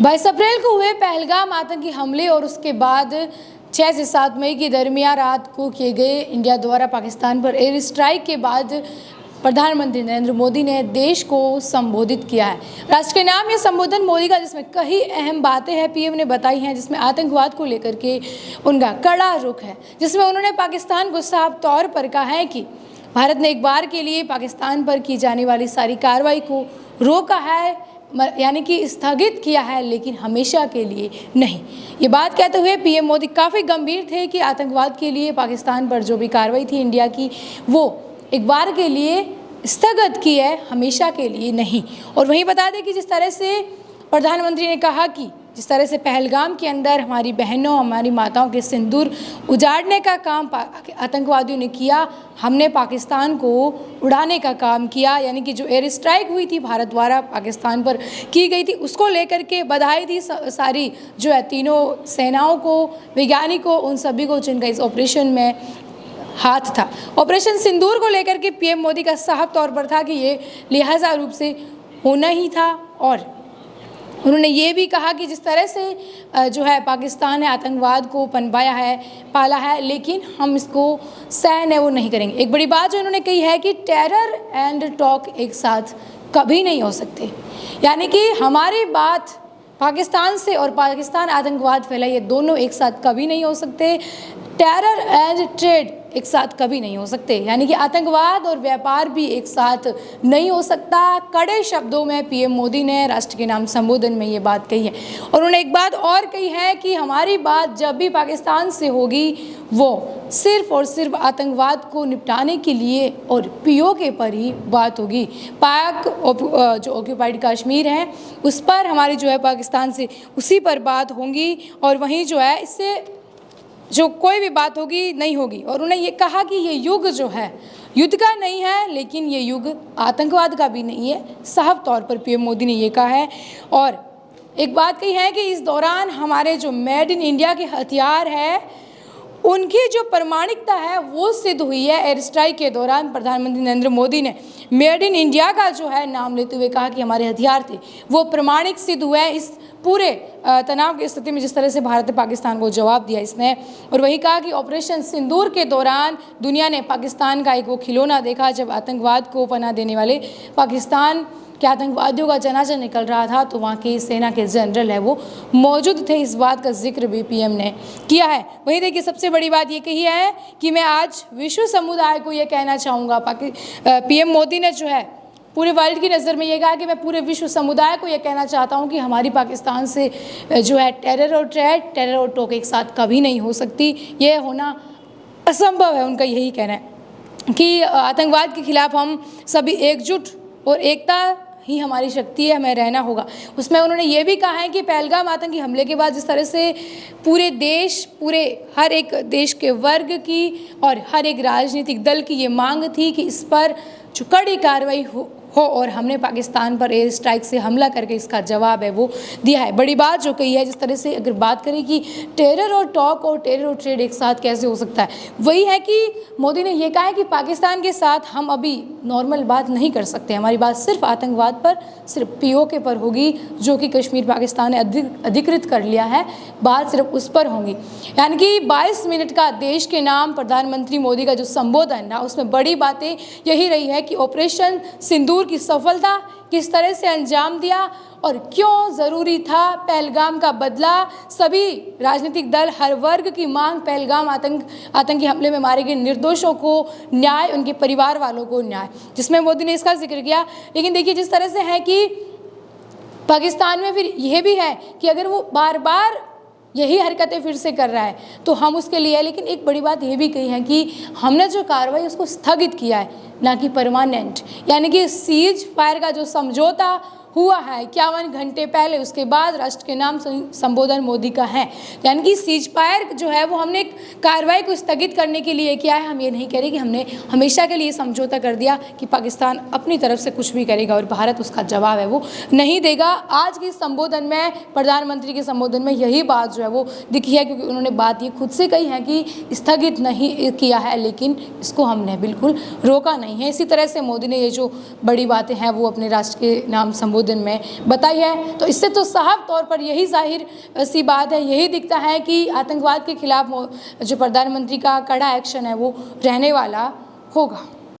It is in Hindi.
22 अप्रैल को हुए पहलगाम आतंकी हमले और उसके बाद 6 से 7 मई के दरमियान रात को किए गए इंडिया द्वारा पाकिस्तान पर एयर स्ट्राइक के बाद प्रधानमंत्री नरेंद्र मोदी ने देश को संबोधित किया है। राष्ट्र के नाम ये संबोधन मोदी का, जिसमें कई अहम बातें हैं पीएम ने बताई हैं, जिसमें आतंकवाद को लेकर के उनका कड़ा रुख है, जिसमें उन्होंने पाकिस्तान को साफ तौर पर कहा है कि भारत ने एक बार के लिए पाकिस्तान पर की जाने वाली सारी कार्रवाई को रोका है, यानी कि स्थगित किया है, लेकिन हमेशा के लिए नहीं। ये बात कहते हुए पीएम मोदी काफ़ी गंभीर थे कि आतंकवाद के लिए पाकिस्तान पर जो भी कार्रवाई थी इंडिया की, वो एक बार के लिए स्थगित की है, हमेशा के लिए नहीं। और वहीं बता दें कि जिस तरह से प्रधानमंत्री ने कहा कि जिस तरह से पहलगाम के अंदर हमारी बहनों, हमारी माताओं के सिंदूर उजाड़ने का काम आतंकवादियों ने किया, हमने पाकिस्तान को उड़ाने का काम किया, यानी कि जो एयर स्ट्राइक हुई थी भारत द्वारा पाकिस्तान पर की गई थी, उसको लेकर के बधाई दी सारी जो है तीनों सेनाओं को, वैज्ञानिकों, उन सभी को जिनका इस ऑपरेशन में हाथ था। ऑपरेशन सिंदूर को लेकर के पीएम मोदी का साफ तौर पर था कि ये लिहाजा रूप से होना ही था। और उन्होंने ये भी कहा कि जिस तरह से जो है पाकिस्तान ने आतंकवाद को पनपाया है, पाला है, लेकिन हम इसको सहन है वो नहीं करेंगे। एक बड़ी बात जो उन्होंने कही है कि टेरर एंड टॉक एक साथ कभी नहीं हो सकते, यानी कि हमारी बात पाकिस्तान से और पाकिस्तान आतंकवाद फैलाए, ये दोनों एक साथ कभी नहीं हो सकते। टेरर एंड ट्रेड एक साथ कभी नहीं हो सकते, यानी कि आतंकवाद और व्यापार भी एक साथ नहीं हो सकता। कड़े शब्दों में पीएम मोदी ने राष्ट्र के नाम संबोधन में ये बात कही है। और उन्होंने एक बात और कही है कि हमारी बात जब भी पाकिस्तान से होगी वो सिर्फ और सिर्फ आतंकवाद को निपटाने के लिए और पीओके पर ही बात होगी। पाक जो ऑक्यूपाइड कश्मीर है उस पर हमारी जो है पाकिस्तान से उसी पर बात होगी, और वहीं जो है इससे जो कोई भी बात होगी नहीं होगी। और उन्हें ये कहा कि ये युग जो है युद्ध का नहीं है, लेकिन ये युग आतंकवाद का भी नहीं है, साफ तौर पर पीएम मोदी ने ये कहा है। और एक बात कही है कि इस दौरान हमारे जो मेड इन इंडिया के हथियार है उनकी जो प्रामाणिकता है वो सिद्ध हुई है। एयर स्ट्राइक के दौरान प्रधानमंत्री नरेंद्र मोदी ने मेड इन इंडिया का जो है नाम लेते हुए कहा कि हमारे हथियार थे वो प्रामाणिक सिद्ध हुए हैं इस पूरे तनाव की स्थिति में, जिस तरह से भारत ने पाकिस्तान को जवाब दिया इसने। और वही कहा कि ऑपरेशन सिंदूर के दौरान दुनिया ने पाकिस्तान का एक वो खिलौना देखा, जब आतंकवाद को पनाह देने वाले पाकिस्तान के आतंकवादियों का जनाजा निकल रहा था तो वहाँ के सेना के जनरल है वो मौजूद थे। इस बात का जिक्र भी पीएम ने किया है। वहीं देखिए सबसे बड़ी बात ये कही है कि मैं आज विश्व समुदाय को ये कहना चाहूँगा, पीएम मोदी ने जो है पूरे वर्ल्ड की नज़र में ये कहा कि मैं पूरे विश्व समुदाय को ये कहना चाहता हूँ कि हमारी पाकिस्तान से जो है टेरर और ट्रेड, टेरर और टॉक एक साथ कभी नहीं हो सकती, ये होना असंभव है। उनका यही कहना है कि आतंकवाद के खिलाफ हम सभी एकजुट और एकता ही हमारी शक्ति है, हमें रहना होगा। उसमें उन्होंने ये भी कहा है कि पहलगाम आतंकी हमले के बाद जिस तरह से पूरे देश, पूरे हर एक देश के वर्ग की और हर एक राजनीतिक दल की ये मांग थी कि इस पर जो कड़ी कार्रवाई हो और हमने पाकिस्तान पर एयर स्ट्राइक से हमला करके इसका जवाब है वो दिया है। बड़ी बात जो कही है, जिस तरह से अगर बात करें कि टेरर और टॉक और टेरर और ट्रेड एक साथ कैसे हो सकता है, वही है कि मोदी ने ये कहा है कि पाकिस्तान के साथ हम अभी नॉर्मल बात नहीं कर सकते, हमारी बात सिर्फ आतंकवाद पर, सिर्फ पीओके पर होगी, जो कि कश्मीर पाकिस्तान ने अधिकृत कर लिया है, बात सिर्फ उस पर होगी। यानी कि 22 मिनट का देश के नाम प्रधानमंत्री मोदी का जो संबोधन ना, उसमें बड़ी बातें यही रही है कि ऑपरेशन सिंदूर की सफलता किस तरह से अंजाम दिया और क्यों ज़रूरी था पहलगाम का बदला। सभी राजनीतिक दल, हर वर्ग की मांग पहलगाम आतंकी हमले में मारे गए निर्दोषों को न्याय, उनके परिवार वालों को न्याय, जिसमें मोदी ने इसका जिक्र किया। लेकिन देखिए जिस तरह से है कि पाकिस्तान में फिर यह भी है कि अगर वो बार बार यही हरकतें फिर से कर रहा है तो हम उसके लिए, लेकिन एक बड़ी बात ये भी कही है कि हमने जो कार्रवाई उसको स्थगित किया है, ना कि परमानेंट, यानी कि सीज फायर का जो समझौता हुआ है 51 घंटे पहले, उसके बाद राष्ट्र के नाम संबोधन मोदी का है। यानी कि सीज फायर जो है वो हमने कार्रवाई को स्थगित करने के लिए किया है। हम ये नहीं कह रहे कि हमने हमेशा के लिए समझौता कर दिया कि पाकिस्तान अपनी तरफ से कुछ भी करेगा और भारत उसका जवाब है वो नहीं देगा। आज के संबोधन में, प्रधानमंत्री के संबोधन में यही बात जो है वो दिखी है, क्योंकि उन्होंने बात ये खुद से कही है कि स्थगित नहीं किया है, लेकिन इसको हमने बिल्कुल रोका नहीं है। इसी तरह से मोदी ने ये जो बड़ी बातें हैं वो अपने राष्ट्र के नाम संबोधन संबोधन में बताई है। तो इससे तो साफ तौर पर यही जाहिर सी बात है, यही दिखता है कि आतंकवाद के खिलाफ जो प्रधानमंत्री का कड़ा एक्शन है वो रहने वाला होगा।